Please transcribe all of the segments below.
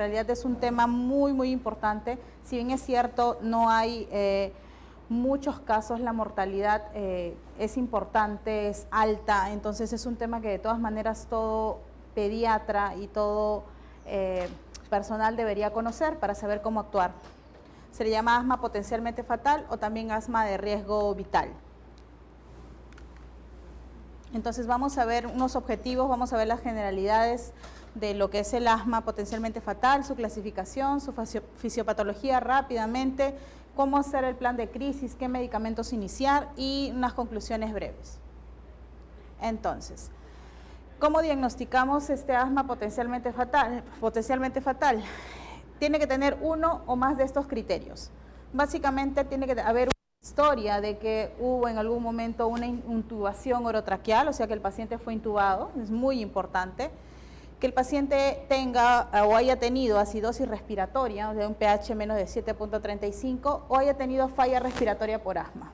En realidad es un tema muy importante. Si bien es cierto, no hay muchos casos, la mortalidad es importante, es alta, entonces es un tema que de todas maneras todo pediatra y todo personal debería conocer para saber cómo actuar. Se le llama asma potencialmente fatal o también asma de riesgo vital. Entonces vamos a ver unos objetivos, vamos a ver las generalidades de lo que es el asma potencialmente fatal, su clasificación, su fisiopatología rápidamente, cómo hacer el plan de crisis, qué medicamentos iniciar y unas conclusiones breves. Entonces, ¿cómo diagnosticamos este asma potencialmente fatal? Tiene que tener uno o más de estos criterios. Básicamente tiene que haber una historia de que hubo en algún momento una intubación orotraqueal, o sea que el paciente fue intubado, es muy importante. Que el paciente tenga o haya tenido acidosis respiratoria, o sea, un pH menos de 7.35, o haya tenido falla respiratoria por asma.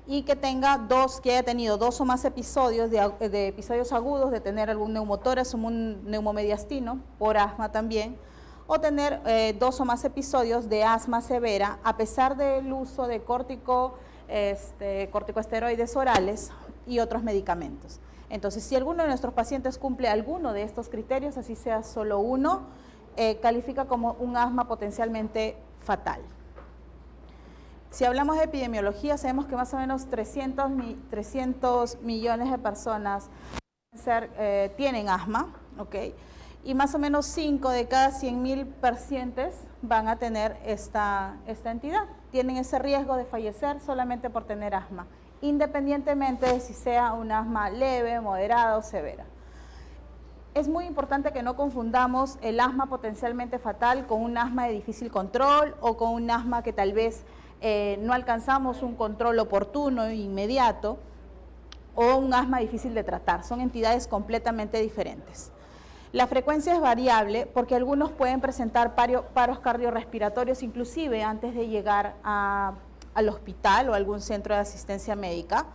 Y que haya tenido dos o más episodios de episodios agudos, de tener algún neumotórax o un neumomediastino, por asma también, o tener dos o más episodios de asma severa, a pesar del uso de corticosteroides orales y otros medicamentos. Entonces, si alguno de nuestros pacientes cumple alguno de estos criterios, así sea solo uno, califica como un asma potencialmente fatal. Si hablamos de epidemiología, sabemos que más o menos 300 millones de personas tienen asma, ¿ok? Y más o menos 5 de cada 100.000 pacientes van a tener esta entidad. Tienen ese riesgo de fallecer solamente por tener asma, independientemente de si sea un asma leve, moderada o severa. Es muy importante que no confundamos el asma potencialmente fatal con un asma de difícil control o con un asma que tal vez no alcanzamos un control oportuno e inmediato, o un asma difícil de tratar. Son entidades completamente diferentes. La frecuencia es variable porque algunos pueden presentar paros cardiorrespiratorios inclusive antes de llegar al hospital o algún centro de asistencia médica.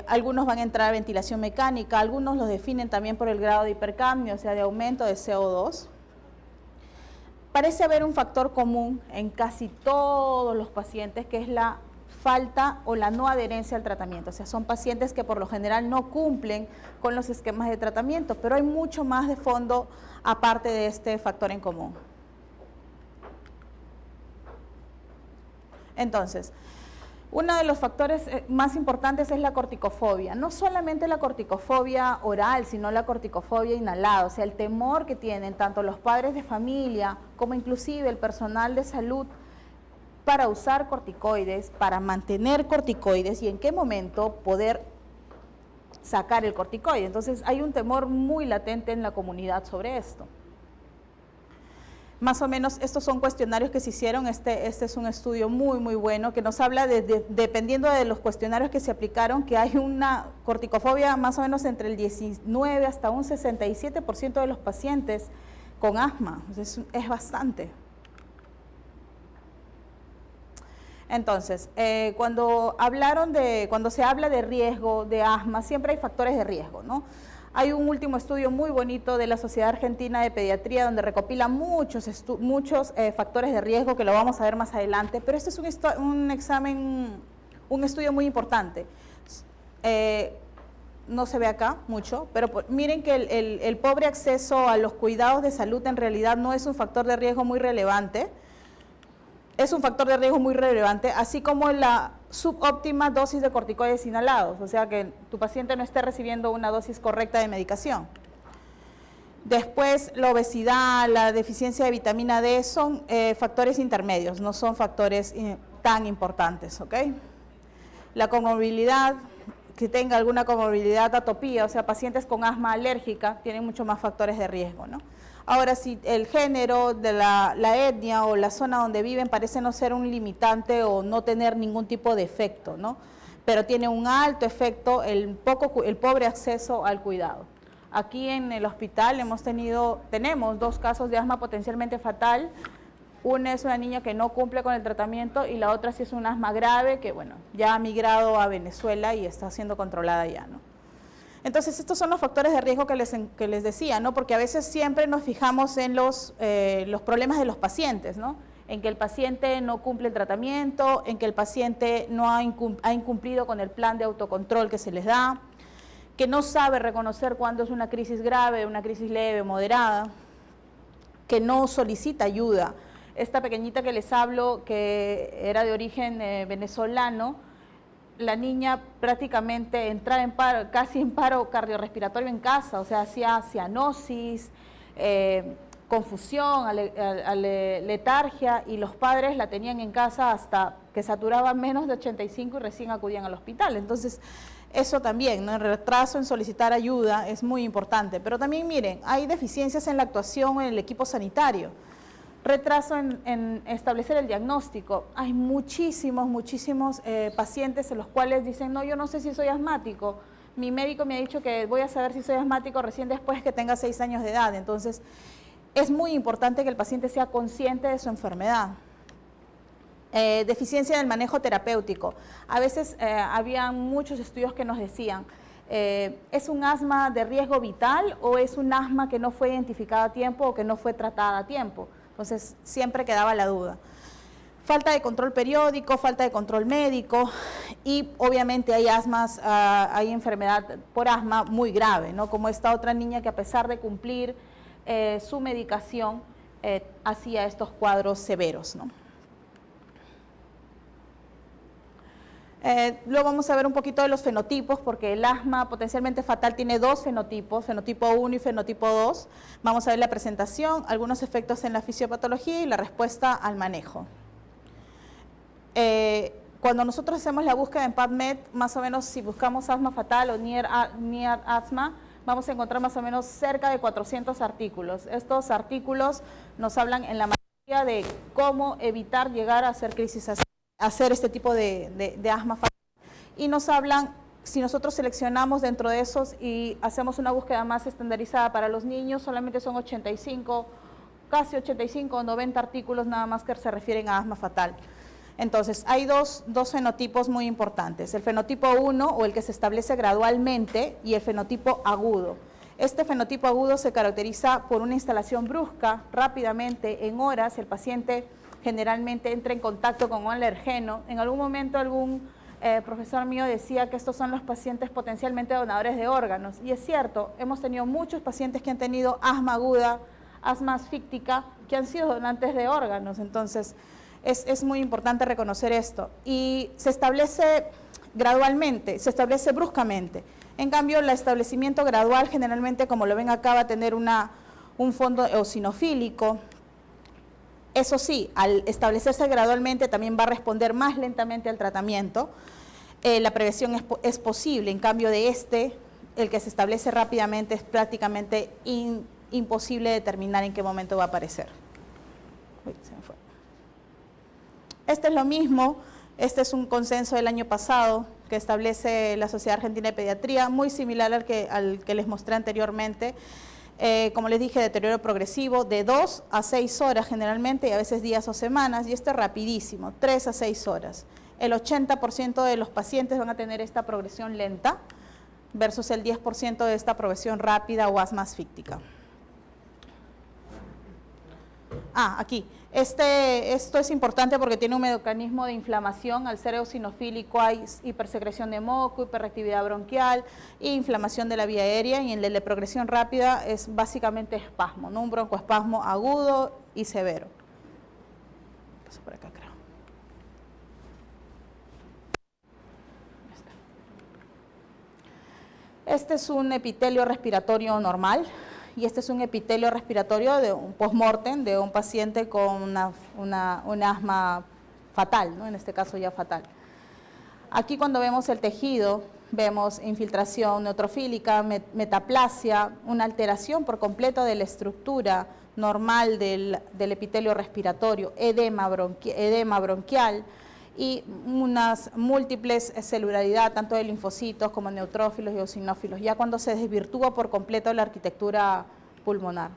Algunos van a entrar a ventilación mecánica, algunos los definen también por el grado de hipercapnia, o sea, de aumento de CO2. Parece haber un factor común en casi todos los pacientes, que es la falta o la no adherencia al tratamiento. O sea, son pacientes que por lo general no cumplen con los esquemas de tratamiento, pero hay mucho más de fondo aparte de este factor en común. Entonces, uno de los factores más importantes es la corticofobia. No solamente la corticofobia oral, sino la corticofobia inhalada. O sea, el temor que tienen tanto los padres de familia como inclusive el personal de salud para usar corticoides, para mantener corticoides y en qué momento poder sacar el corticoide. Entonces hay un temor muy latente en la comunidad sobre esto. Más o menos estos son cuestionarios que se hicieron, este es un estudio muy bueno que nos habla dependiendo de los cuestionarios que se aplicaron, que hay una corticofobia más o menos entre el 19 hasta un 67% de los pacientes con asma, es bastante. Entonces, cuando se habla de riesgo de asma, siempre hay factores de riesgo, ¿no? Hay un último estudio muy bonito de la Sociedad Argentina de Pediatría donde recopila muchos factores de riesgo que lo vamos a ver más adelante, pero este es un estudio muy importante. No se ve acá mucho, pero miren que el pobre acceso a los cuidados de salud en realidad no es un factor de riesgo muy relevante. Es un factor de riesgo muy relevante, así como la subóptima dosis de corticoides inhalados, o sea que tu paciente no esté recibiendo una dosis correcta de medicación. Después, la obesidad, la deficiencia de vitamina D son factores intermedios, no son factores tan importantes, ¿ok? La comorbilidad, que tenga alguna comorbilidad, atopía, o sea, pacientes con asma alérgica tienen mucho más factores de riesgo, ¿no? Ahora, si el género, de la etnia o la zona donde viven parece no ser un limitante o no tener ningún tipo de efecto, ¿no? Pero tiene un alto efecto el pobre acceso al cuidado. Aquí en el hospital tenemos 2 casos de asma potencialmente fatal. Una es una niña que no cumple con el tratamiento y la otra sí es un asma grave que, bueno, ya ha migrado a Venezuela y está siendo controlada ya, ¿no? Entonces, estos son los factores de riesgo que les decía, ¿no? Porque a veces siempre nos fijamos en los problemas de los pacientes, ¿no? En que el paciente no cumple el tratamiento, en que el paciente no ha incumplido con el plan de autocontrol que se les da, que no sabe reconocer cuándo es una crisis grave, una crisis leve o moderada, que no solicita ayuda. Esta pequeñita que les hablo, que era de origen venezolano, la niña prácticamente entraba en paro, casi en paro cardiorrespiratorio en casa, o sea, hacía cianosis, confusión, letargia, y los padres la tenían en casa hasta que saturaba menos de 85 y recién acudían al hospital. Entonces, eso también, ¿no? El retraso en solicitar ayuda es muy importante. Pero también, miren, hay deficiencias en la actuación en el equipo sanitario. Retraso en establecer el diagnóstico. Hay muchísimos pacientes en los cuales dicen, no, yo no sé si soy asmático. Mi médico me ha dicho que voy a saber si soy asmático recién después que tenga 6 años de edad. Entonces, es muy importante que el paciente sea consciente de su enfermedad. Deficiencia del manejo terapéutico. A veces había muchos estudios que nos decían, ¿es un asma de riesgo vital o es un asma que no fue identificada a tiempo o que no fue tratada a tiempo? Entonces, siempre quedaba la duda. Falta de control periódico, falta de control médico y obviamente hay asmas, hay enfermedad por asma muy grave, ¿no? Como esta otra niña que a pesar de cumplir su medicación, hacía estos cuadros severos, ¿no? Luego vamos a ver un poquito de los fenotipos, porque el asma potencialmente fatal tiene 2 fenotipos, fenotipo 1 y fenotipo 2. Vamos a ver la presentación, algunos efectos en la fisiopatología y la respuesta al manejo. Cuando nosotros hacemos la búsqueda en PubMed, más o menos si buscamos asma fatal o near asthma, vamos a encontrar más o menos cerca de 400 artículos. Estos artículos nos hablan en la mayoría de cómo evitar llegar a hacer crisis así, hacer este tipo de asma fatal. Y nos hablan, si nosotros seleccionamos dentro de esos y hacemos una búsqueda más estandarizada para los niños, solamente son 85, casi 85 o 90 artículos nada más que se refieren a asma fatal. Entonces, hay dos fenotipos muy importantes, el fenotipo 1 o el que se establece gradualmente y el fenotipo agudo. Este fenotipo agudo se caracteriza por una instalación brusca, rápidamente, en horas, el paciente generalmente entra en contacto con un alergeno. En algún momento algún profesor mío decía que estos son los pacientes potencialmente donadores de órganos, y es cierto, hemos tenido muchos pacientes que han tenido asma aguda, asma asfíctica, que han sido donantes de órganos. Entonces, es muy importante reconocer esto. Y se establece gradualmente, se establece bruscamente. En cambio, el establecimiento gradual generalmente, como lo ven acá, va a tener un fondo eosinofílico. Eso sí, al establecerse gradualmente también va a responder más lentamente al tratamiento. La prevención es posible, en cambio de el que se establece rápidamente, es prácticamente imposible determinar en qué momento va a aparecer. Uy, se me fue. Este es lo mismo, este es un consenso del año pasado que establece la Sociedad Argentina de Pediatría, muy similar al que les mostré anteriormente. Como les dije, deterioro progresivo de 2 a 6 horas generalmente, y a veces días o semanas, y esto es rapidísimo, 3 a 6 horas. El 80% de los pacientes van a tener esta progresión lenta versus el 10% de esta progresión rápida o asma asfíctica. Aquí. Esto es importante porque tiene un mecanismo de inflamación. Al ser eosinofílico hay hipersecreción de moco, hiperreactividad bronquial e inflamación de la vía aérea, y en la progresión rápida es básicamente espasmo, ¿no? Un broncoespasmo agudo y severo. Paso por acá, creo. Este es un epitelio respiratorio normal. Y este es un epitelio respiratorio de un post-mortem de un paciente con un asma fatal, ¿no? En este caso ya fatal. Aquí cuando vemos el tejido, vemos infiltración neutrofílica, metaplasia, una alteración por completo de la estructura normal del epitelio respiratorio, edema bronquial y unas múltiples celularidad, tanto de linfocitos como neutrófilos y eosinófilos, ya cuando se desvirtúa por completo la arquitectura pulmonar.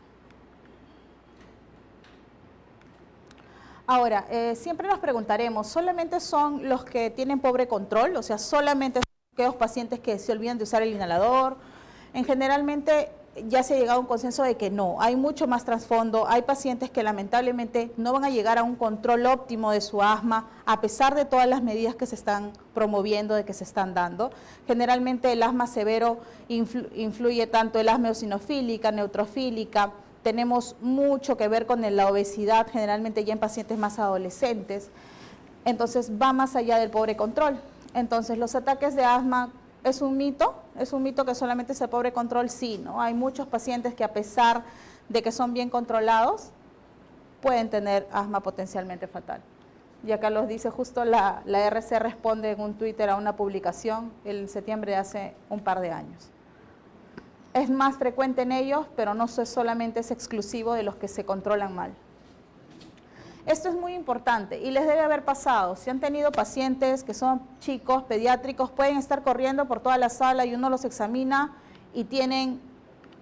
Ahora, siempre nos preguntaremos, ¿solamente son los que tienen pobre control? O sea, ¿solamente son aquellos pacientes que se olvidan de usar el inhalador, Generalmente ya se ha llegado a un consenso de que no, hay mucho más trasfondo, hay pacientes que lamentablemente no van a llegar a un control óptimo de su asma a pesar de todas las medidas que se están promoviendo, de que se están dando. Generalmente el asma severo influye tanto el asma eosinofílica, neutrofílica, tenemos mucho que ver con la obesidad, generalmente ya en pacientes más adolescentes, entonces va más allá del pobre control. Entonces los ataques de asma ¿es un mito que solamente es el pobre control? Sí, ¿no? Hay muchos pacientes que a pesar de que son bien controlados, pueden tener asma potencialmente fatal. Y acá los dice justo la RC responde en un Twitter a una publicación en septiembre de hace un par de años. Es más frecuente en ellos, pero no solamente es exclusivo de los que se controlan mal. Esto es muy importante y les debe haber pasado. Si han tenido pacientes que son chicos, pediátricos, pueden estar corriendo por toda la sala y uno los examina y tienen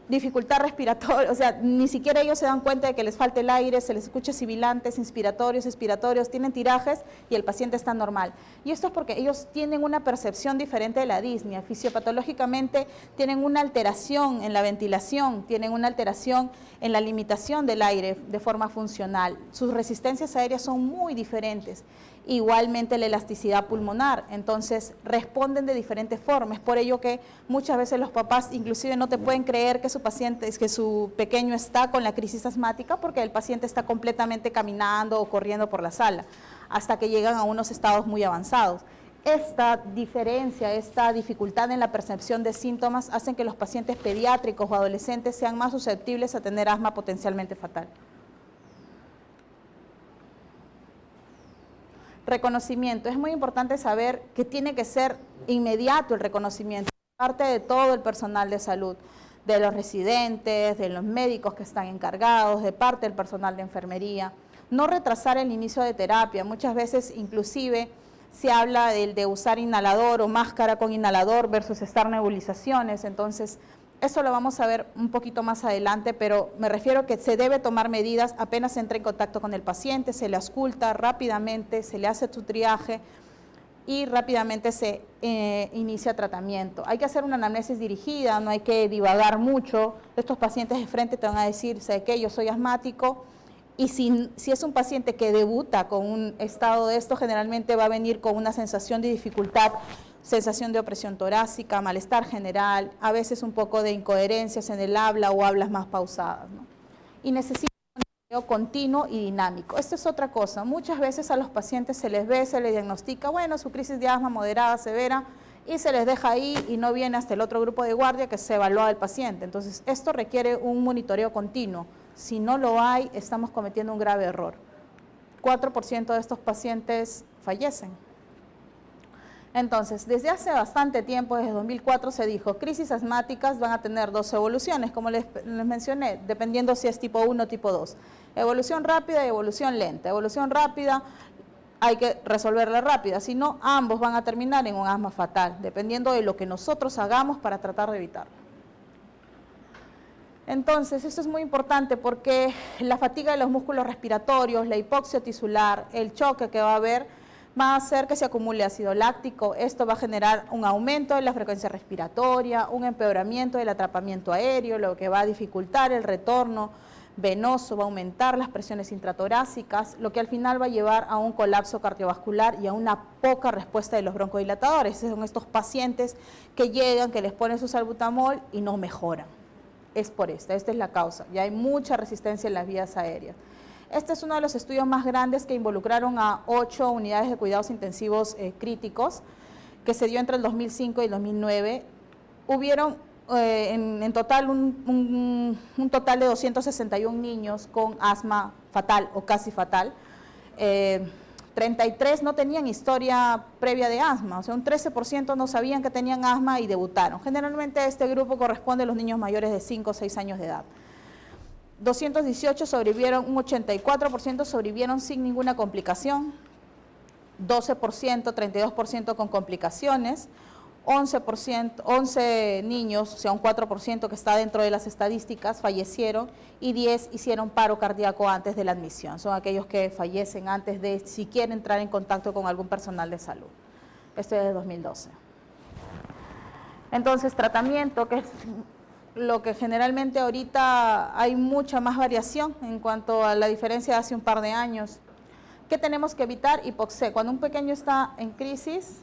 dificultad respiratoria, o sea, ni siquiera ellos se dan cuenta de que les falta el aire, se les escucha sibilantes, inspiratorios, expiratorios, tienen tirajes y el paciente está normal. Y esto es porque ellos tienen una percepción diferente de la disnea. Fisiopatológicamente tienen una alteración en la ventilación, tienen una alteración en la limitación del aire de forma funcional. Sus resistencias aéreas son muy diferentes. Igualmente la elasticidad pulmonar, entonces responden de diferentes formas. Es por ello que muchas veces los papás inclusive no te pueden creer que su pequeño está con la crisis asmática porque el paciente está completamente caminando o corriendo por la sala, hasta que llegan a unos estados muy avanzados. Esta diferencia, esta dificultad en la percepción de síntomas hacen que los pacientes pediátricos o adolescentes sean más susceptibles a tener asma potencialmente fatal. Reconocimiento. Es muy importante saber que tiene que ser inmediato el reconocimiento, parte de todo el personal de salud, de los residentes, de los médicos que están encargados, de parte del personal de enfermería. No retrasar el inicio de terapia. Muchas veces inclusive se habla de usar inhalador o máscara con inhalador versus estar nebulizaciones, entonces eso lo vamos a ver un poquito más adelante, pero me refiero que se debe tomar medidas apenas se entra en contacto con el paciente, se le ausculta rápidamente, se le hace su triaje y rápidamente se inicia tratamiento. Hay que hacer una anamnesis dirigida, no hay que divagar mucho. Estos pacientes de frente te van a decir, ¿sabe qué? Yo soy asmático. Y si es un paciente que debuta con un estado de esto, generalmente va a venir con una sensación de dificultad, sensación de opresión torácica, malestar general, a veces un poco de incoherencias en el habla o hablas más pausadas, ¿no? Y necesita un monitoreo continuo y dinámico. Esto es otra cosa. Muchas veces a los pacientes se les ve, se les diagnostica, bueno, su crisis de asma moderada, severa, y se les deja ahí y no viene hasta el otro grupo de guardia que se evalúa al paciente. Entonces, esto requiere un monitoreo continuo. Si no lo hay, estamos cometiendo un grave error. 4% de estos pacientes fallecen. Entonces, desde hace bastante tiempo, desde 2004, se dijo, crisis asmáticas van a tener dos evoluciones, como les mencioné, dependiendo si es tipo 1 o tipo 2. Evolución rápida y evolución lenta. Evolución rápida, hay que resolverla rápida, si no, ambos van a terminar en un asma fatal, dependiendo de lo que nosotros hagamos para tratar de evitarlo. Entonces, esto es muy importante porque la fatiga de los músculos respiratorios, la hipoxia tisular, el choque que va a haber, va a hacer que se acumule ácido láctico. Esto va a generar un aumento de la frecuencia respiratoria, un empeoramiento del atrapamiento aéreo, lo que va a dificultar el retorno venoso, va a aumentar las presiones intratorácicas, lo que al final va a llevar a un colapso cardiovascular y a una poca respuesta de los broncodilatadores. Son estos pacientes que llegan, que les ponen su salbutamol y no mejoran. Es por esta es la causa. Ya hay mucha resistencia en las vías aéreas. Este es uno de los estudios más grandes que involucraron a 8 unidades de cuidados intensivos críticos, que se dio entre el 2005 y el 2009. Hubieron en total un total de 261 niños con asma fatal o casi fatal. 33 no tenían historia previa de asma, o sea, un 13% no sabían que tenían asma y debutaron. Generalmente este grupo corresponde a los niños mayores de 5 o 6 años de edad. 218 sobrevivieron, un 84% sobrevivieron sin ninguna complicación, 12%, 32% con complicaciones, 11 niños, o sea un 4% que está dentro de las estadísticas, fallecieron y 10 hicieron paro cardíaco antes de la admisión. Son aquellos que fallecen antes de siquiera entrar en contacto con algún personal de salud. Esto es de 2012. Entonces, tratamiento, que es lo que generalmente ahorita hay mucha más variación en cuanto a la diferencia de hace un par de años. ¿Qué tenemos que evitar? Hipoxemia. Cuando un pequeño está en crisis,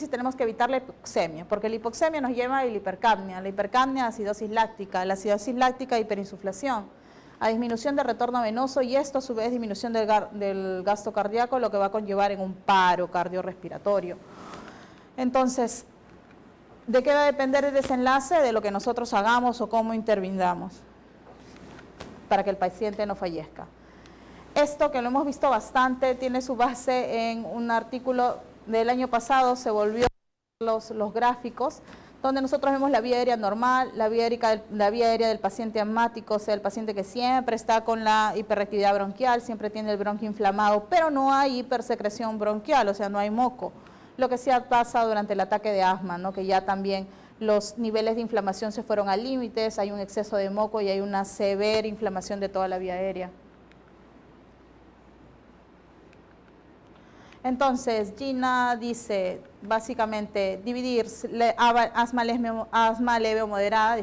tenemos que evitar la hipoxemia, porque la hipoxemia nos lleva a la hipercapnia, acidosis láctica, la acidosis láctica, hiperinsuflación, a disminución de retorno venoso y esto a su vez disminución del gasto cardíaco, lo que va a conllevar en un paro cardiorrespiratorio. Entonces, ¿de qué va a depender el desenlace? De lo que nosotros hagamos o cómo intervengamos para que el paciente no fallezca. Esto, que lo hemos visto bastante, tiene su base en un artículo del año pasado, se volvió los gráficos, donde nosotros vemos la vía aérea normal, la vía aérea del paciente asmático, o sea, el paciente que siempre está con la hiperreactividad bronquial, siempre tiene el bronquio inflamado, pero no hay hipersecreción bronquial, o sea, no hay moco. Lo que sí pasa durante el ataque de asma, ¿no? Que ya también los niveles de inflamación se fueron a límites, hay un exceso de moco y hay una severa inflamación de toda la vía aérea. Entonces, Gina dice, básicamente, dividir asma leve o moderada,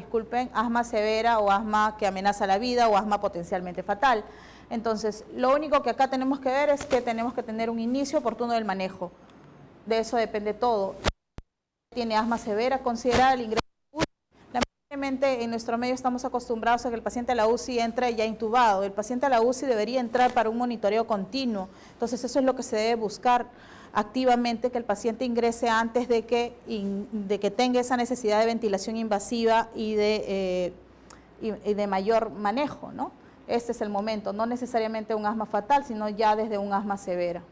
asma severa o asma que amenaza la vida o asma potencialmente fatal. Entonces, lo único que acá tenemos que ver es que tenemos que tener un inicio oportuno del manejo. De eso depende todo. Tiene asma severa, considerar el ingreso a la UCI. Lamentablemente en nuestro medio estamos acostumbrados a que el paciente a la UCI entre ya intubado. El paciente a la UCI debería entrar para un monitoreo continuo. Entonces eso es lo que se debe buscar activamente, que el paciente ingrese antes de que tenga esa necesidad de ventilación invasiva y de mayor manejo, ¿no? Este es el momento, no necesariamente un asma fatal, sino ya desde un asma severa.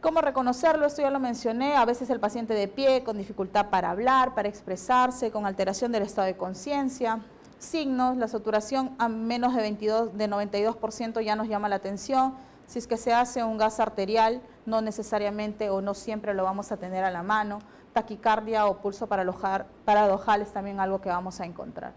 ¿Cómo reconocerlo? Esto ya lo mencioné, a veces el paciente de pie, con dificultad para hablar, para expresarse, con alteración del estado de conciencia. Signos, la saturación a menos de 92% ya nos llama la atención. Si es que se hace un gas arterial, no necesariamente o no siempre lo vamos a tener a la mano. Taquicardia o pulso paradojal es también algo que vamos a encontrar.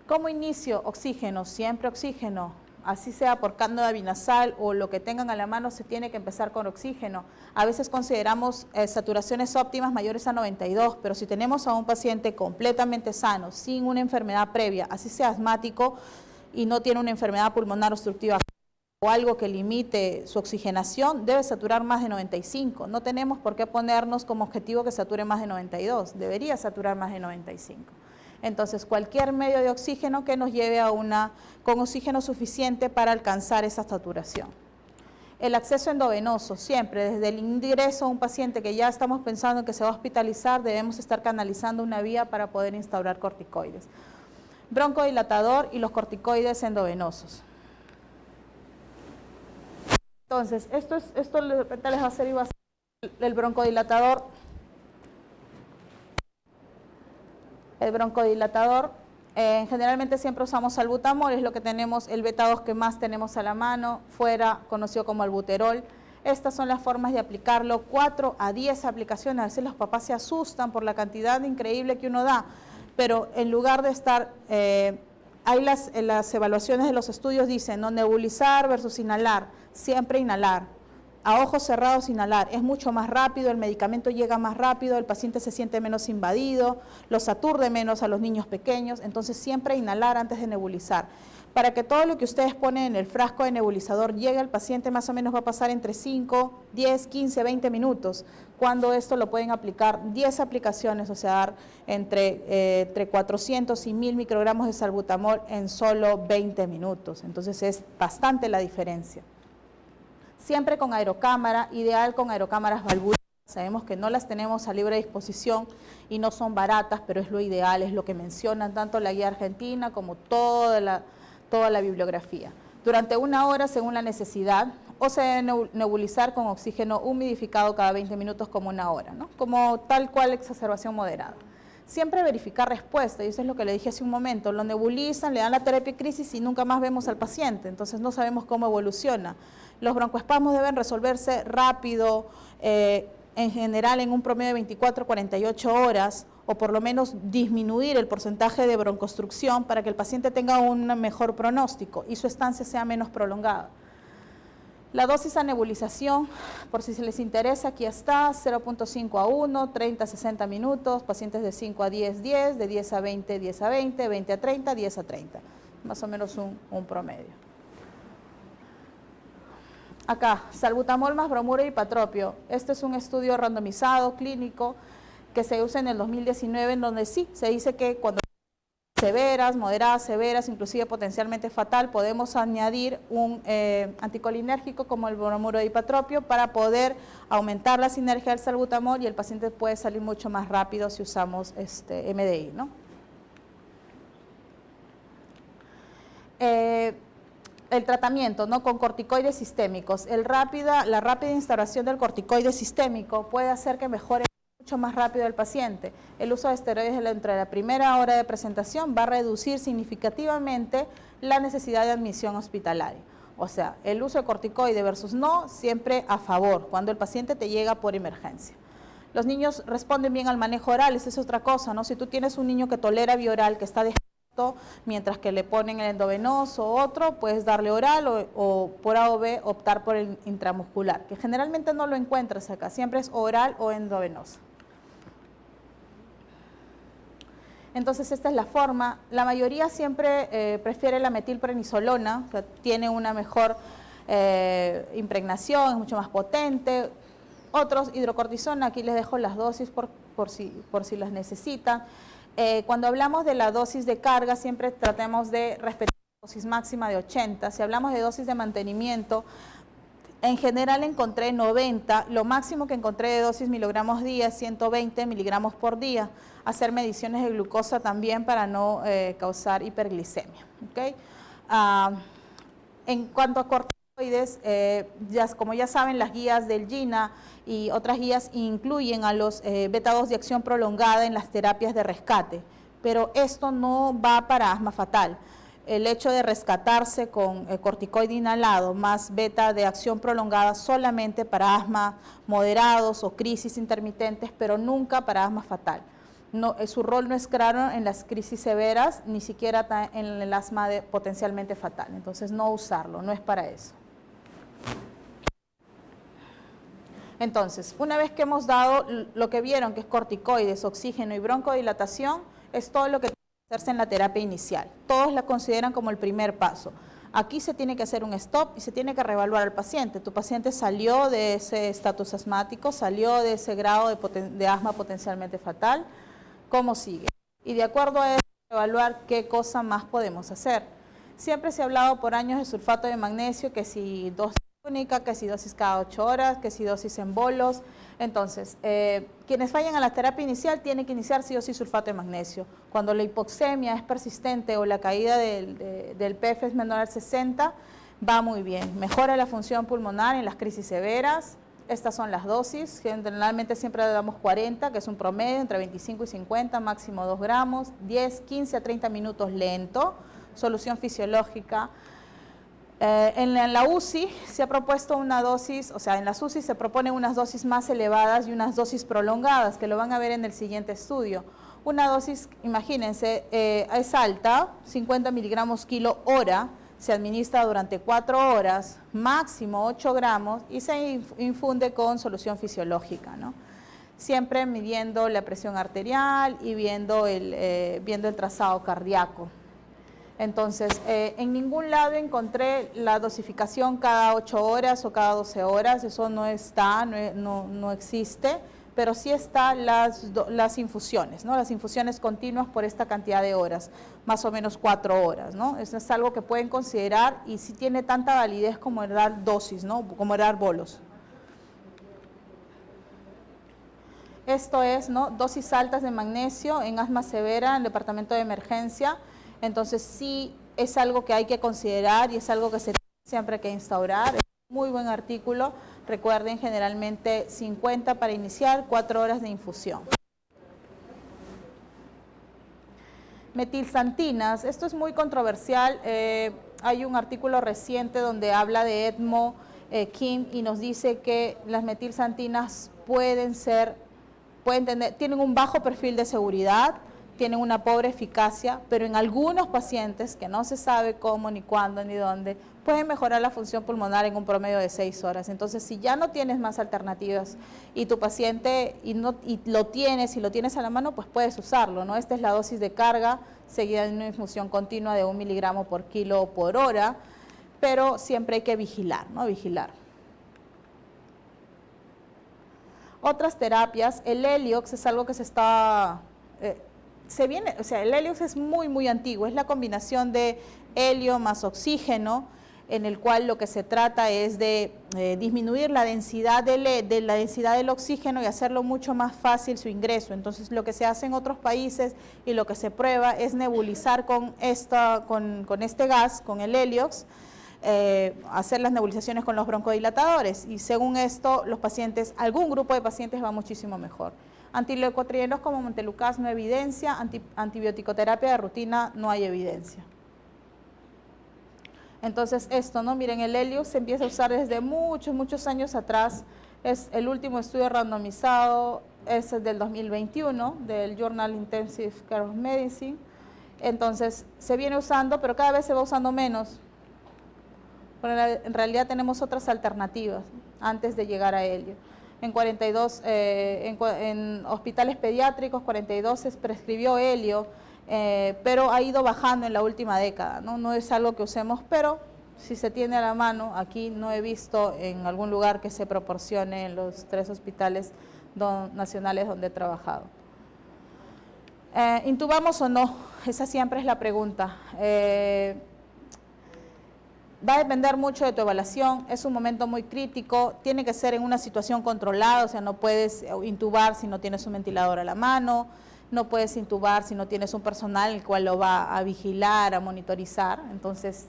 ¿Cómo inicio? Oxígeno, siempre oxígeno. Así sea por cánula binasal o lo que tengan a la mano, se tiene que empezar con oxígeno. A veces consideramos saturaciones óptimas mayores a 92, pero si tenemos a un paciente completamente sano, sin una enfermedad previa, así sea asmático y no tiene una enfermedad pulmonar obstructiva o algo que limite su oxigenación, debe saturar más de 95. No tenemos por qué ponernos como objetivo que sature más de 92, debería saturar más de 95. Entonces, cualquier medio de oxígeno que nos lleve con oxígeno suficiente para alcanzar esa saturación. El acceso endovenoso, siempre, desde el ingreso a un paciente que ya estamos pensando que se va a hospitalizar, debemos estar canalizando una vía para poder instaurar corticoides. Broncodilatador y los corticoides endovenosos. Entonces, esto de repente les va a servir el broncodilatador. El broncodilatador, generalmente siempre usamos salbutamol, es lo que tenemos, el beta-2 que más tenemos a la mano, fuera conocido como albuterol. Estas son las formas de aplicarlo, 4 a 10 aplicaciones. A veces los papás se asustan por la cantidad increíble que uno da, pero en lugar de estar, hay las evaluaciones de los estudios dicen, no nebulizar versus inhalar, siempre inhalar. A ojos cerrados inhalar, es mucho más rápido, el medicamento llega más rápido, el paciente se siente menos invadido, los aturde menos a los niños pequeños, entonces siempre inhalar antes de nebulizar. Para que todo lo que ustedes ponen en el frasco de nebulizador llegue al paciente, más o menos va a pasar entre 5, 10, 15, 20 minutos, cuando esto lo pueden aplicar 10 aplicaciones, o sea, dar entre 400 y 1000 microgramos de salbutamol en solo 20 minutos, entonces es bastante la diferencia. Siempre con aerocámara, ideal con aerocámaras valvulares. Sabemos que no las tenemos a libre disposición y no son baratas, pero es lo ideal, es lo que mencionan tanto la guía argentina como toda la bibliografía. Durante 1 hora según la necesidad, o se debe nebulizar con oxígeno humidificado cada 20 minutos como 1 hora, ¿no? Como tal cual exacerbación moderada. Siempre verificar respuesta, y eso es lo que le dije hace un momento, lo nebulizan, le dan la terapia de crisis y nunca más vemos al paciente, entonces no sabemos cómo evoluciona. Los broncoespasmos deben resolverse rápido, en general en un promedio de 24 a 48 horas, o por lo menos disminuir el porcentaje de broncostrucción para que el paciente tenga un mejor pronóstico y su estancia sea menos prolongada. La dosis a nebulización, por si se les interesa, aquí está, 0.5 a 1, 30 a 60 minutos, pacientes de 5 a 10, 10, de 10 a 20, 10 a 20, 20 a 30, 10 a 30, más o menos un promedio. Acá, salbutamol más bromuro y ipatropio. Este es un estudio randomizado, clínico, que se usa en el 2019, en donde sí, se dice que cuando severas, moderadas, severas, inclusive potencialmente fatal, podemos añadir un anticolinérgico como el bromuro de ipatropio para poder aumentar la sinergia del salbutamol y el paciente puede salir mucho más rápido si usamos MDI, ¿no? El tratamiento, ¿no?, con corticoides sistémicos. La rápida instauración del corticoide sistémico puede hacer que mejore mucho más rápido el paciente. El uso de esteroides entre la primera hora de presentación va a reducir significativamente la necesidad de admisión hospitalaria. O sea, el uso de corticoide versus no, siempre a favor, cuando el paciente te llega por emergencia. Los niños responden bien al manejo oral, esa es otra cosa, ¿no? Si tú tienes un niño que tolera bioral, que está despierto, mientras que le ponen el endovenoso o otro, puedes darle oral o por A o B optar por el intramuscular, que generalmente no lo encuentras acá, siempre es oral o endovenoso. Entonces esta es la forma. La mayoría siempre prefiere la metilprednisolona, o sea, tiene una mejor impregnación, es mucho más potente. Otros, hidrocortisona, aquí les dejo las dosis por si las necesitan. Cuando hablamos de la dosis de carga, siempre tratemos de respetar la dosis máxima de 80. Si hablamos de dosis de mantenimiento, en general encontré 90, lo máximo que encontré de dosis miligramos día, 120 miligramos por día. Hacer mediciones de glucosa también para no causar hiperglicemia. ¿Okay? En cuanto a corticoides, como ya saben, las guías del GINA y otras guías incluyen a los beta-2 de acción prolongada en las terapias de rescate, pero esto no va para asma fatal. El hecho de rescatarse con corticoide inhalado más beta de acción prolongada solamente para asma moderados o crisis intermitentes, pero nunca para asma fatal. No, su rol no es claro en las crisis severas, ni siquiera en el asma potencialmente fatal. Entonces, no usarlo, no es para eso. Entonces, una vez que hemos dado lo que vieron, que es corticoides, oxígeno y broncodilatación, es todo lo que tiene que hacerse en la terapia inicial. Todos la consideran como el primer paso. Aquí se tiene que hacer un stop y se tiene que reevaluar al paciente. Tu paciente salió de ese estatus asmático, salió de ese grado de asma potencialmente fatal. ¿Cómo sigue? Y de acuerdo a eso, evaluar qué cosa más podemos hacer. Siempre se ha hablado por años de sulfato de magnesio, que si dosis única, que si dosis cada 8 horas, que si dosis en bolos. Entonces, quienes fallan a la terapia inicial tienen que iniciar sí o sí sulfato de magnesio. Cuando la hipoxemia es persistente o la caída del PF es menor al 60, va muy bien. Mejora la función pulmonar en las crisis severas. Estas son las dosis, generalmente siempre le damos 40, que es un promedio, entre 25 y 50, máximo 2 gramos, 10, 15 a 30 minutos lento, solución fisiológica. En la UCI se ha propuesto una dosis, o sea, en las UCI se proponen unas dosis más elevadas y unas dosis prolongadas, que lo van a ver en el siguiente estudio. Una dosis, imagínense, es alta, 50 miligramos kilo hora, se administra durante 4 horas, máximo 8 gramos, y se infunde con solución fisiológica, ¿no? Siempre midiendo la presión arterial y viendo el trazado cardíaco. Entonces, en ningún lado encontré la dosificación cada 8 horas o cada 12 horas, eso no está, no existe, pero sí están las infusiones, ¿no? Las infusiones continuas por esta cantidad de horas, más o menos 4 horas, ¿no? Eso es algo que pueden considerar y sí tiene tanta validez como el dar dosis, ¿no? Como el dar bolos. Esto es, ¿no?, dosis altas de magnesio en asma severa en el departamento de emergencia. Entonces sí es algo que hay que considerar y es algo que se siempre hay que instaurar. Es un muy buen artículo. Recuerden, generalmente 50 para iniciar, 4 horas de infusión. Metilsantinas, esto es muy controversial. Hay un artículo reciente donde habla de Edmo Kim y nos dice que las metilsantinas tienen un bajo perfil de seguridad, tienen una pobre eficacia, pero en algunos pacientes, que no se sabe cómo, ni cuándo, ni dónde, pueden mejorar la función pulmonar en un promedio de 6 horas. Entonces, si ya no tienes más alternativas y tu paciente, y lo tienes a la mano, pues puedes usarlo, ¿no? Esta es la dosis de carga, seguida de una infusión continua de 1 miligramo por kilo por hora, pero siempre hay que vigilar, ¿no? Vigilar. Otras terapias, el Heliox es algo que el Heliox es muy, muy antiguo, es la combinación de helio más oxígeno, en el cual lo que se trata es de disminuir la densidad la densidad del oxígeno y hacerlo mucho más fácil su ingreso. Entonces, lo que se hace en otros países y lo que se prueba es nebulizar con este gas, con el Heliox, hacer las nebulizaciones con los broncodilatadores, y según esto, algún grupo de pacientes va muchísimo mejor. Antileucotrienos como Montelukast no hay evidencia, antibioticoterapia de rutina no hay evidencia. Entonces esto, ¿no? Miren, el Heliox se empieza a usar desde muchos, muchos años atrás. Es el último estudio randomizado, es del 2021, del Journal Intensive Care of Medicine. Entonces se viene usando, pero cada vez se va usando menos. Pero en realidad tenemos otras alternativas antes de llegar a helio. En hospitales pediátricos, 42 se prescribió helio, pero ha ido bajando en la última década, ¿no? No es algo que usemos, pero si se tiene a la mano, aquí no he visto en algún lugar que se proporcione en los 3 hospitales nacionales donde he trabajado. ¿Intubamos o no? Esa siempre es la pregunta. Va a depender mucho de tu evaluación, es un momento muy crítico, tiene que ser en una situación controlada, o sea, no puedes intubar si no tienes un ventilador a la mano, no puedes intubar si no tienes un personal el cual lo va a vigilar, a monitorizar. Entonces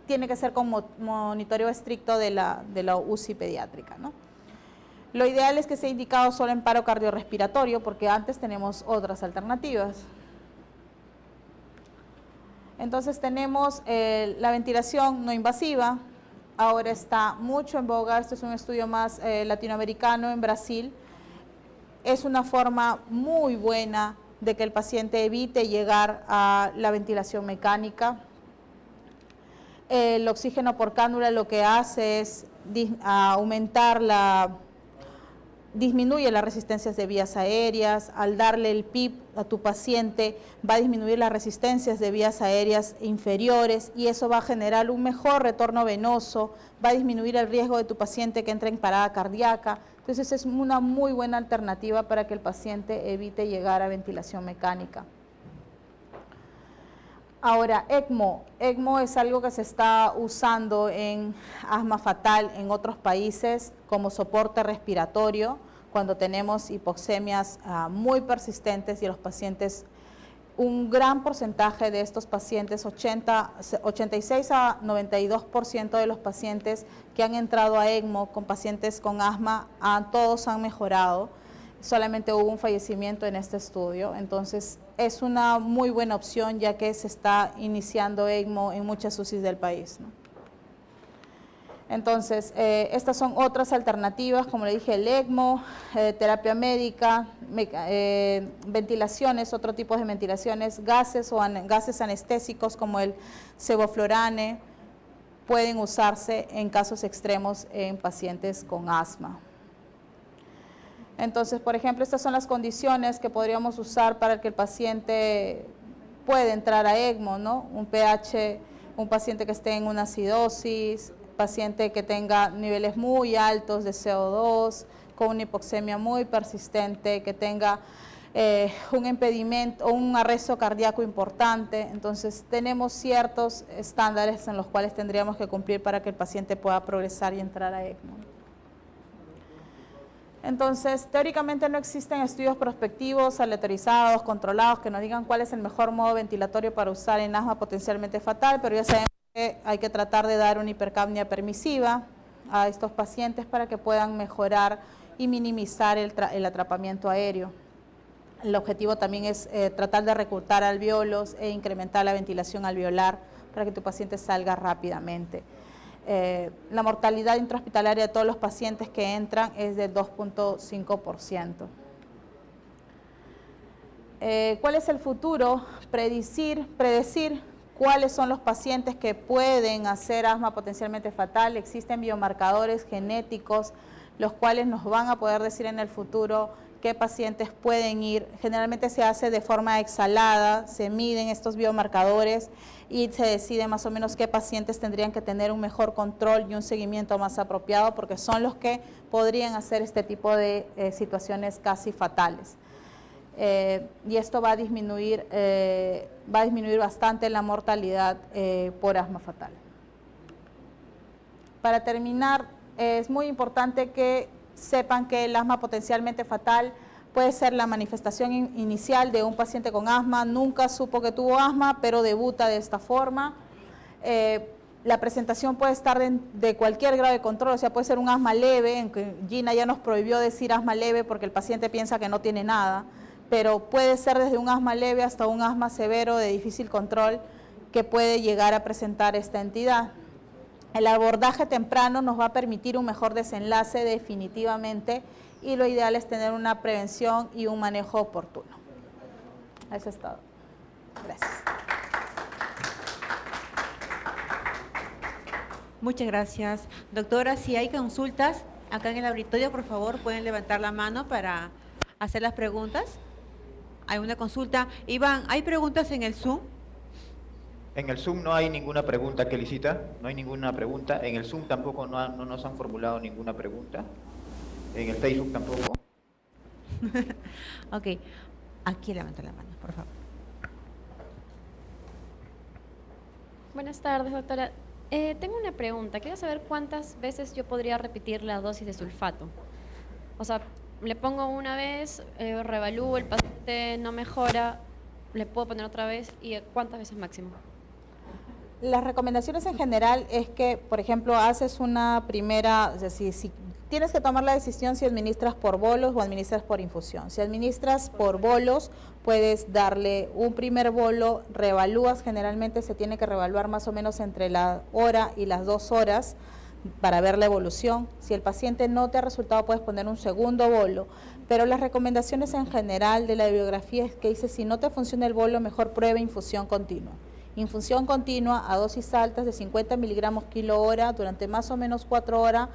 tiene que ser con monitoreo estricto de la UCI pediátrica, ¿no? Lo ideal es que sea indicado solo en paro cardiorrespiratorio, porque antes tenemos otras alternativas. Entonces tenemos la ventilación no invasiva, ahora está mucho en boga. Este es un estudio más latinoamericano en Brasil. Es una forma muy buena de que el paciente evite llegar a la ventilación mecánica. El oxígeno por cánula lo que hace es disminuye las resistencias de vías aéreas. Al darle el PIP a tu paciente va a disminuir las resistencias de vías aéreas inferiores, y eso va a generar un mejor retorno venoso, va a disminuir el riesgo de tu paciente que entre en parada cardíaca. Entonces es una muy buena alternativa para que el paciente evite llegar a ventilación mecánica. Ahora, ECMO. ECMO es algo que se está usando en asma fatal en otros países como soporte respiratorio, cuando tenemos hipoxemias muy persistentes y los pacientes, un gran porcentaje de estos pacientes, 86 a 92% de los pacientes que han entrado a ECMO con pacientes con asma, todos han mejorado. Solamente hubo un fallecimiento en este estudio, entonces es una muy buena opción ya que se está iniciando ECMO en muchas UCIs del país, ¿no? Entonces, estas son otras alternativas, como le dije, el ECMO, terapia médica, ventilaciones, otro tipo de ventilaciones, gases anestésicos como el sevoflurane, pueden usarse en casos extremos en pacientes con asma. Entonces, por ejemplo, estas son las condiciones que podríamos usar para que el paciente pueda entrar a ECMO, ¿no? Un pH, un paciente que esté en una acidosis, paciente que tenga niveles muy altos de CO2, con una hipoxemia muy persistente, que tenga un impedimento o un arresto cardíaco importante. Entonces, tenemos ciertos estándares en los cuales tendríamos que cumplir para que el paciente pueda progresar y entrar a ECMO. Entonces, teóricamente no existen estudios prospectivos, aleatorizados, controlados, que nos digan cuál es el mejor modo ventilatorio para usar en asma potencialmente fatal, pero ya sabemos que hay que tratar de dar una hipercapnia permisiva a estos pacientes para que puedan mejorar y minimizar el atrapamiento aéreo. El objetivo también es tratar de reclutar alvéolos e incrementar la ventilación alveolar para que tu paciente salga rápidamente. La mortalidad intrahospitalaria de todos los pacientes que entran es del 2.5%. ¿Cuál es el futuro? Predecir cuáles son los pacientes que pueden hacer asma potencialmente fatal. Existen biomarcadores genéticos, los cuales nos van a poder decir en el futuro qué pacientes pueden ir. Generalmente se hace de forma exhalada, se miden estos biomarcadores y se decide más o menos qué pacientes tendrían que tener un mejor control y un seguimiento más apropiado, porque son los que podrían hacer este tipo de situaciones casi fatales. Y esto va a disminuir bastante la mortalidad por asma fatal. Para terminar, es muy importante que sepan que el asma potencialmente fatal puede ser la manifestación inicial de un paciente con asma. Nunca supo que tuvo asma, pero debuta de esta forma. La presentación puede estar de cualquier grado de control, o sea, puede ser un asma leve, en que Gina ya nos prohibió decir asma leve porque el paciente piensa que no tiene nada, pero puede ser desde un asma leve hasta un asma severo de difícil control que puede llegar a presentar esta entidad. El abordaje temprano nos va a permitir un mejor desenlace definitivamente, y lo ideal es tener una prevención y un manejo oportuno. Eso es todo. Gracias. Muchas gracias. Doctora, si hay consultas acá en el auditorio, por favor, pueden levantar la mano para hacer las preguntas. ¿Hay una consulta? Iván, ¿hay preguntas en el Zoom? En el Zoom no hay ninguna pregunta, Kelicita, no hay ninguna pregunta. En el Zoom tampoco no nos han formulado ninguna pregunta. En el Facebook tampoco. Ok, aquí levanta la mano, por favor. Buenas tardes, doctora. Tengo una pregunta. Quiero saber cuántas veces yo podría repetir la dosis de sulfato. O sea, le pongo una vez, reevalúo, el paciente no mejora, le puedo poner otra vez, y ¿cuántas veces máximo? Las recomendaciones en general es que, por ejemplo, haces una primera, o sea, si tienes que tomar la decisión si administras por bolos o administras por infusión. Si administras por bolos, puedes darle un primer bolo, reevalúas, generalmente se tiene que reevaluar más o menos entre la hora y las 2 horas para ver la evolución. Si el paciente no te ha resultado, puedes poner un segundo bolo, pero las recomendaciones en general de la bibliografía es que dice, si no te funciona el bolo, mejor pruebe infusión continua. Infusión continua a dosis altas de 50 miligramos kilo hora durante más o menos 4 horas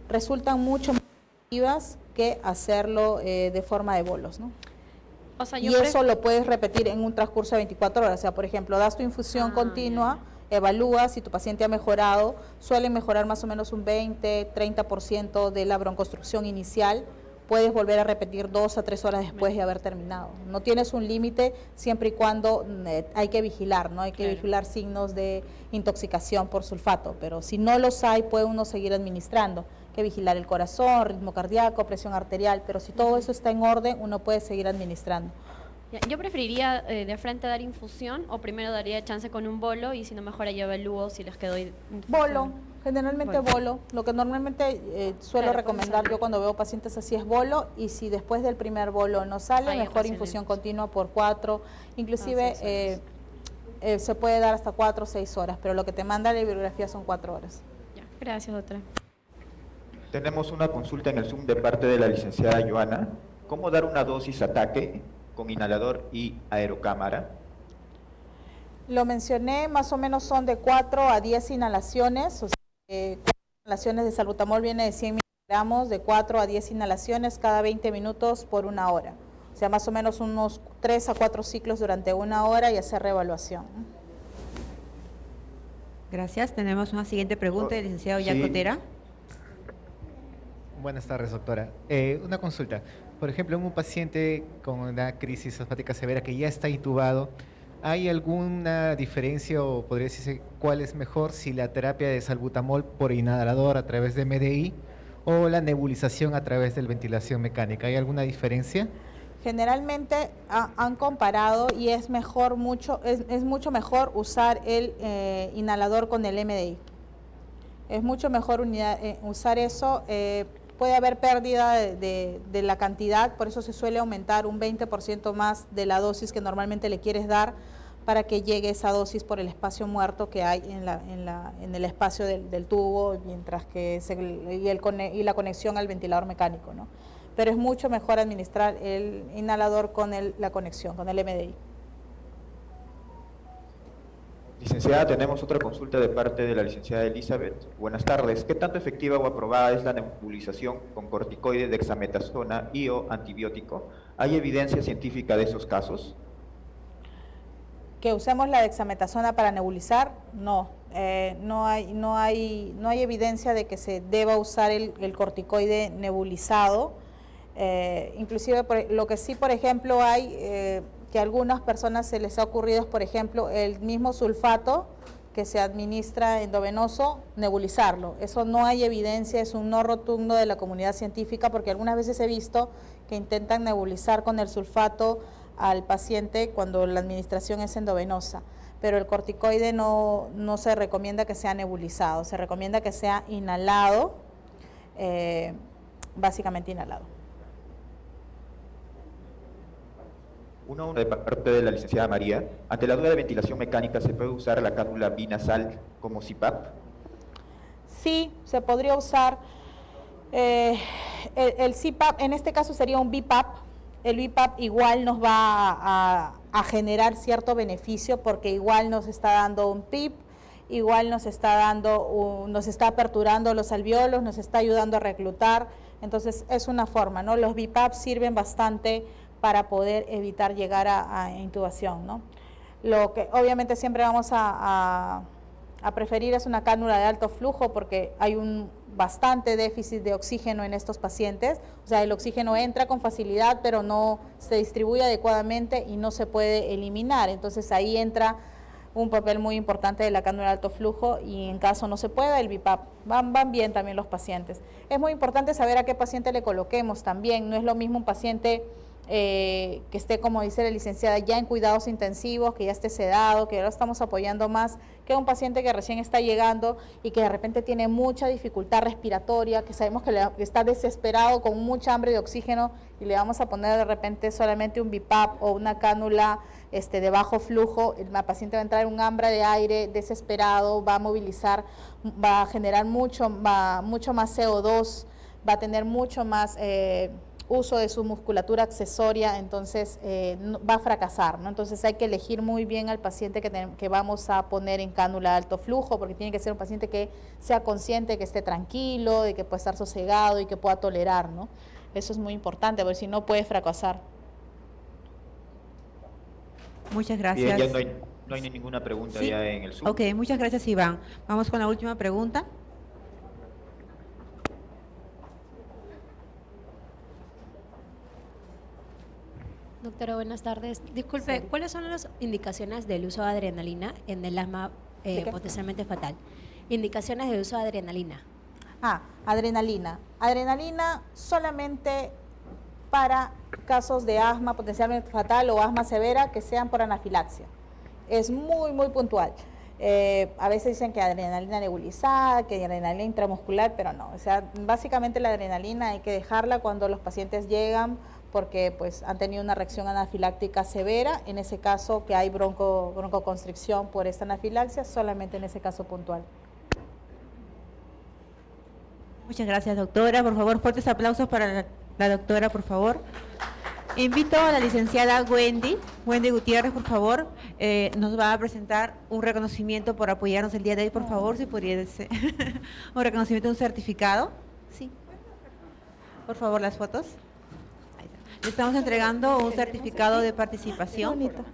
resultan mucho más efectivas que hacerlo de forma de bolos, ¿no? O sea, y eso lo puedes repetir en un transcurso de 24 horas. O sea, por ejemplo, das tu infusión continua, evalúas si tu paciente ha mejorado, suelen mejorar más o menos un 20-30% de la broncostrucción inicial. Puedes volver a repetir 2 a 3 horas después de haber terminado. No tienes un límite siempre y cuando hay que vigilar, ¿no? Hay que vigilar signos de intoxicación por sulfato, pero si no los hay, puede uno seguir administrando. Hay que vigilar el corazón, ritmo cardíaco, presión arterial, pero si todo eso está en orden, uno puede seguir administrando. Yo preferiría de frente dar infusión, o primero daría chance con un bolo, y si no mejora ya evalúo si les quedo infusión. Bolo, generalmente bolo. Lo que normalmente suelo recomendar yo cuando veo pacientes así es bolo, y si después del primer bolo no sale, mejor infusión continua por 4, inclusive se puede dar hasta 4 o 6 horas, pero lo que te manda la bibliografía son 4 horas. Ya. Gracias, doctora. Tenemos una consulta en el Zoom de parte de la licenciada Joana. ¿Cómo dar una dosis ataque con inhalador y aerocámara? Lo mencioné, más o menos son de 4 a 10 inhalaciones, o sea, 4 inhalaciones de salbutamol viene de 100 miligramos, de 4 a 10 inhalaciones cada 20 minutos por 1 hora. O sea, más o menos unos 3 a 4 ciclos durante 1 hora y hacer reevaluación. Gracias. Tenemos una siguiente pregunta del licenciado Yacotera. Buenas tardes, doctora. Una consulta. Por ejemplo, en un paciente con una crisis asmática severa que ya está intubado, ¿hay alguna diferencia o podría decirse cuál es mejor, si la terapia de salbutamol por inhalador a través de MDI o la nebulización a través de ventilación mecánica? ¿Hay alguna diferencia? Generalmente han comparado y es mucho mejor usar el inhalador con el MDI. Es mucho mejor usar eso. Puede haber pérdida de la cantidad, por eso se suele aumentar un 20% más de la dosis que normalmente le quieres dar para que llegue esa dosis por el espacio muerto que hay en el espacio del tubo, mientras que y la conexión al ventilador mecánico, ¿no? pero es mucho mejor administrar el inhalador con la conexión, con el MDI. Licenciada, tenemos otra consulta de parte de la licenciada Elizabeth. Buenas tardes. ¿Qué tanto efectiva o aprobada es la nebulización con corticoide, dexametasona y o antibiótico? ¿Hay evidencia científica de esos casos? Que usemos la dexametasona para nebulizar, no. No hay evidencia de que se deba usar el corticoide nebulizado. Inclusive, lo que sí, por ejemplo, hay que a algunas personas se les ha ocurrido es, por ejemplo, el mismo sulfato que se administra endovenoso, nebulizarlo. Eso no hay evidencia, es un no rotundo de la comunidad científica, porque algunas veces he visto que intentan nebulizar con el sulfato al paciente cuando la administración es endovenosa, pero el corticoide no se recomienda que sea nebulizado, se recomienda que sea inhalado, básicamente inhalado. Uno de parte de la licenciada María. Ante la duda de ventilación mecánica, ¿se puede usar la cánula binasal como CPAP? Sí, se podría usar. El CPAP, en este caso sería un BiPAP. El BiPAP igual nos va a generar cierto beneficio porque igual nos está dando un PIP, igual nos está aperturando los alvéolos, nos está ayudando a reclutar. Entonces es una forma, ¿no? Los BiPAP sirven bastante para poder evitar llegar a intubación, ¿no? Lo que obviamente siempre vamos a preferir es una cánula de alto flujo porque hay un bastante déficit de oxígeno en estos pacientes, o sea, el oxígeno entra con facilidad pero no se distribuye adecuadamente y no se puede eliminar, entonces ahí entra un papel muy importante de la cánula de alto flujo y en caso no se pueda, el BiPAP, van bien también los pacientes. Es muy importante saber a qué paciente le coloquemos también, no es lo mismo un paciente que esté, como dice la licenciada, ya en cuidados intensivos, que ya esté sedado, que ya lo estamos apoyando más, que un paciente que recién está llegando y que de repente tiene mucha dificultad respiratoria, que sabemos que está desesperado con mucha hambre de oxígeno y le vamos a poner de repente solamente un BiPAP o una cánula de bajo flujo, el paciente va a entrar en un hambre de aire desesperado, va a movilizar, va a generar mucho más CO2, va a tener mucho más uso de su musculatura accesoria, entonces va a fracasar, ¿no? Entonces hay que elegir muy bien al paciente que vamos a poner en cánula de alto flujo, porque tiene que ser un paciente que sea consciente, que esté tranquilo, de que pueda estar sosegado y que pueda tolerar, ¿no? Eso es muy importante, porque si no puede fracasar. Muchas gracias. Bien, ya no hay ninguna pregunta ya en el Zoom. Ok, muchas gracias, Iván. Vamos con la última pregunta. Doctora, buenas tardes. Disculpe, ¿cuáles son las indicaciones del uso de adrenalina en el asma potencialmente fatal? Indicaciones de uso de adrenalina. Adrenalina. Adrenalina solamente para casos de asma potencialmente fatal o asma severa que sean por anafilaxia. Es muy, muy puntual. A veces dicen que adrenalina nebulizada, que adrenalina intramuscular, pero no. O sea, básicamente la adrenalina hay que dejarla cuando los pacientes llegan porque pues han tenido una reacción anafiláctica severa, en ese caso que hay broncoconstricción por esta anafilaxia, solamente en ese caso puntual. Muchas gracias, doctora. Por favor, fuertes aplausos para la doctora, por favor. Invito a la licenciada Wendy Gutiérrez, por favor, nos va a presentar un reconocimiento por apoyarnos el día de hoy, por favor, si pudiera ser un reconocimiento, un certificado. Sí. Por favor, las fotos. Ahí está. Le estamos entregando un certificado de participación. Qué bonito.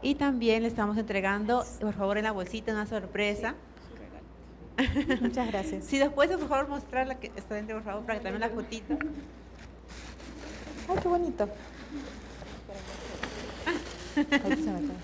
Y también le estamos entregando, por favor, en la bolsita una sorpresa. Muchas gracias. Si después, por favor, mostrar la que está dentro, por favor, para que también la fotito. Ay, qué bonito. Ahí se me cae.